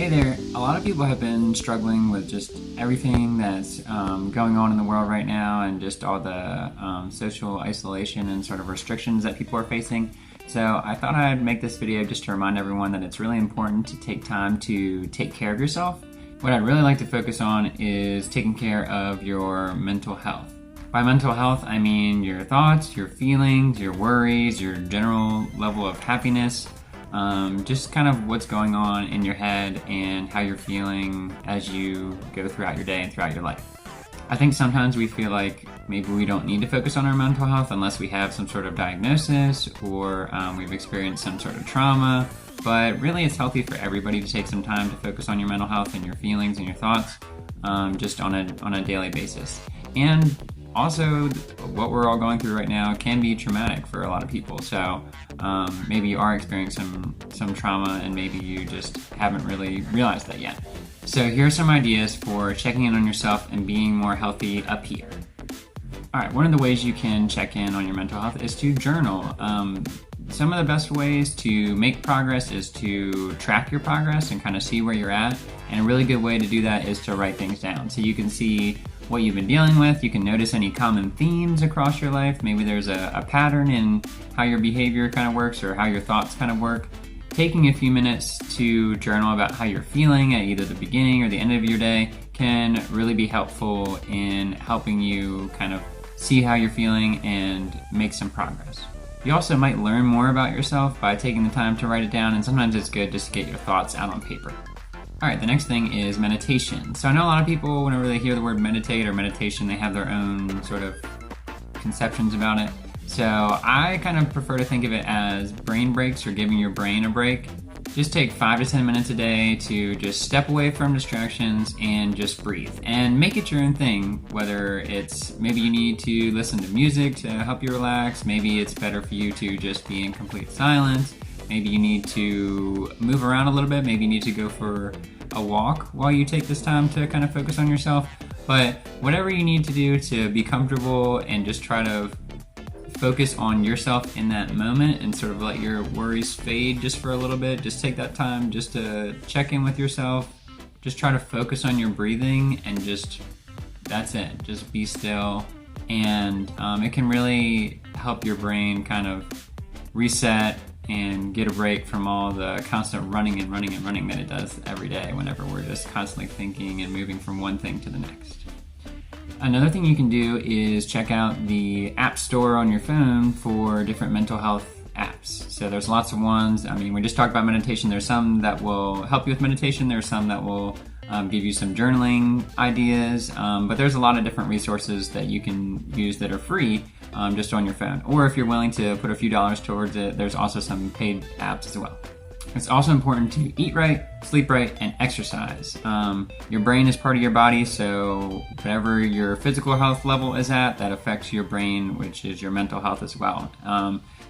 Hey there, a lot of people have been struggling with just everything that's going on in the world right now and just all the social isolation and sort of restrictions that people are facing. So I thought I'd make this video just to remind everyone that it's really important to take time to take care of yourself. What I'd really like to focus on is taking care of your mental health. By mental health, I mean your thoughts, your feelings, your worries, your general level of happiness. Just kind of what's going on in your head and how you're feeling as you go throughout your day and throughout your life. I think sometimes we feel like maybe we don't need to focus on our mental health unless we have some sort of diagnosis or we've experienced some sort of trauma, but really it's healthy for everybody to take some time to focus on your mental health and your feelings and your thoughts just on a daily basis. And also, what we're all going through right now can be traumatic for a lot of people. So maybe you are experiencing some trauma and maybe you just haven't really realized that yet. So here are some ideas for checking in on yourself and being more healthy up here. All right, one of the ways you can check in on your mental health is to journal. Some of the best ways to make progress is to track your progress and kind of see where you're at. And a really good way to do that is to write things down. So you can see what you've been dealing with. You can notice any common themes across your life. Maybe there's a pattern in how your behavior kind of works or how your thoughts kind of work. Taking a few minutes to journal about how you're feeling at either the beginning or the end of your day can really be helpful in helping you kind of see how you're feeling and make some progress. You also might learn more about yourself by taking the time to write it down, and sometimes it's good just to get your thoughts out on paper. All right, the next thing is meditation. So I know a lot of people, whenever they hear the word meditate or meditation, they have their own sort of conceptions about it. So I kind of prefer to think of it as brain breaks or giving your brain a break. Just take 5 to 10 minutes a day to just step away from distractions and just breathe. And make it your own thing, whether it's maybe you need to listen to music to help you relax, maybe it's better for you to just be in complete silence, maybe you need to move around a little bit, maybe you need to go for a walk while you take this time to kind of focus on yourself. But whatever you need to do to be comfortable and just try to focus on yourself in that moment and sort of let your worries fade just for a little bit. Just take that time just to check in with yourself. Just try to focus on your breathing and that's it. Just be still. And it can really help your brain kind of reset and get a break from all the constant running that it does every day whenever we're just constantly thinking and moving from one thing to the next. Another thing you can do is check out the app store on your phone for different mental health apps. So there's lots of ones. I mean, we just talked about meditation. There's some that will help you with meditation. There's some that will give you some journaling ideas. But there's a lot of different resources that you can use that are free just on your phone. Or if you're willing to put a few dollars towards it, there's also some paid apps as well. It's also important to eat right, sleep right, and exercise. Your brain is part of your body, so whatever your physical health level is at, that affects your brain, which is your mental health as well.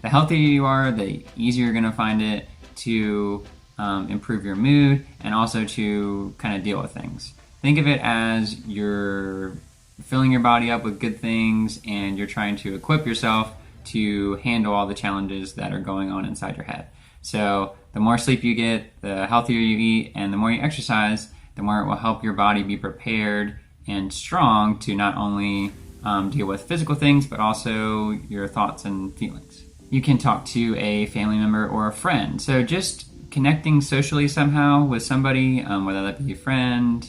The healthier you are, the easier you're gonna find it to improve your mood and also to kind of deal with things. Think of it as you're filling your body up with good things and you're trying to equip yourself to handle all the challenges that are going on inside your head. So the more sleep you get, the healthier you eat, and the more you exercise, the more it will help your body be prepared and strong to not only deal with physical things, but also your thoughts and feelings. You can talk to a family member or a friend. So just connecting socially somehow with somebody, whether that be a friend,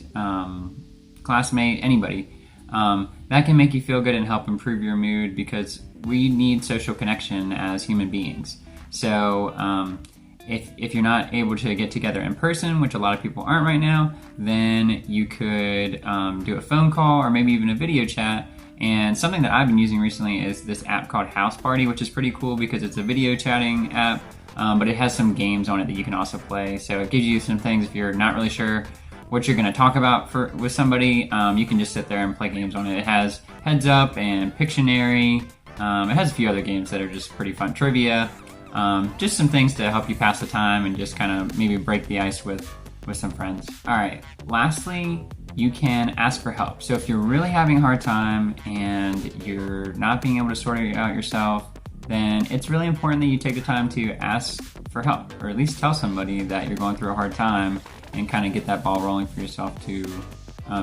classmate, anybody, that can make you feel good and help improve your mood because we need social connection as human beings. So if you're not able to get together in person, which a lot of people aren't right now, then you could do a phone call or maybe even a video chat. And something that I've been using recently is this app called House Party, which is pretty cool because it's a video chatting app, but it has some games on it that you can also play. So it gives you some things if you're not really sure what you're going to talk about with somebody, you can just sit there and play games on it. It has Heads Up and Pictionary. It has a few other games that are just pretty fun. Trivia. Just some things to help you pass the time and just kind of maybe break the ice with some friends. All right, lastly, you can ask for help. So if you're really having a hard time and you're not being able to sort it out yourself, then it's really important that you take the time to ask for help, or at least tell somebody that you're going through a hard time and kind of get that ball rolling for yourself to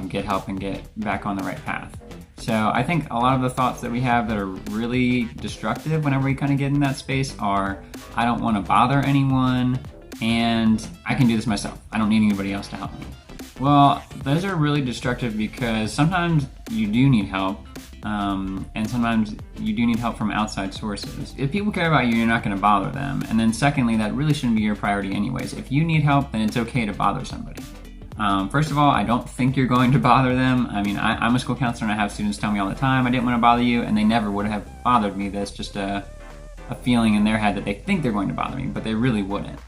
get help and get back on the right path. So I think a lot of the thoughts that we have that are really destructive whenever we kind of get in that space are, I don't want to bother anyone, and I can do this myself. I don't need anybody else to help me. Well, those are really destructive because sometimes you do need help, and sometimes you do need help from outside sources. If people care about you, you're not going to bother them. And then secondly, that really shouldn't be your priority anyways. If you need help, then it's okay to bother somebody. First of all, I don't think you're going to bother them. I mean, I'm a school counselor and I have students tell me all the time, I didn't want to bother you, and they never would have bothered me. That's just a feeling in their head that they think they're going to bother me, but they really wouldn't.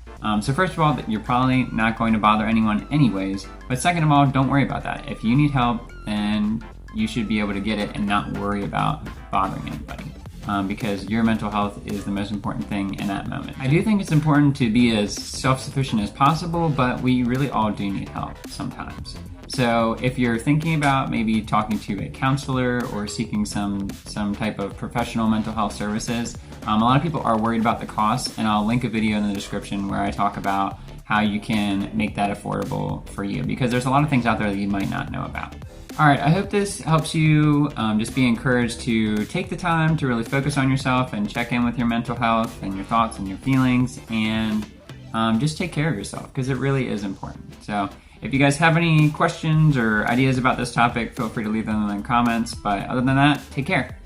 So first of all, you're probably not going to bother anyone anyways, but second of all, don't worry about that. If you need help, then you should be able to get it and not worry about bothering anybody. Because your mental health is the most important thing in that moment. I do think it's important to be as self-sufficient as possible, but we really all do need help sometimes. So if you're thinking about maybe talking to a counselor or seeking some type of professional mental health services, a lot of people are worried about the cost, and I'll link a video in the description where I talk about how you can make that affordable for you, because there's a lot of things out there that you might not know about. Alright, I hope this helps you just be encouraged to take the time to really focus on yourself and check in with your mental health and your thoughts and your feelings, and just take care of yourself, because it really is important. So if you guys have any questions or ideas about this topic, feel free to leave them in the comments, but other than that, take care.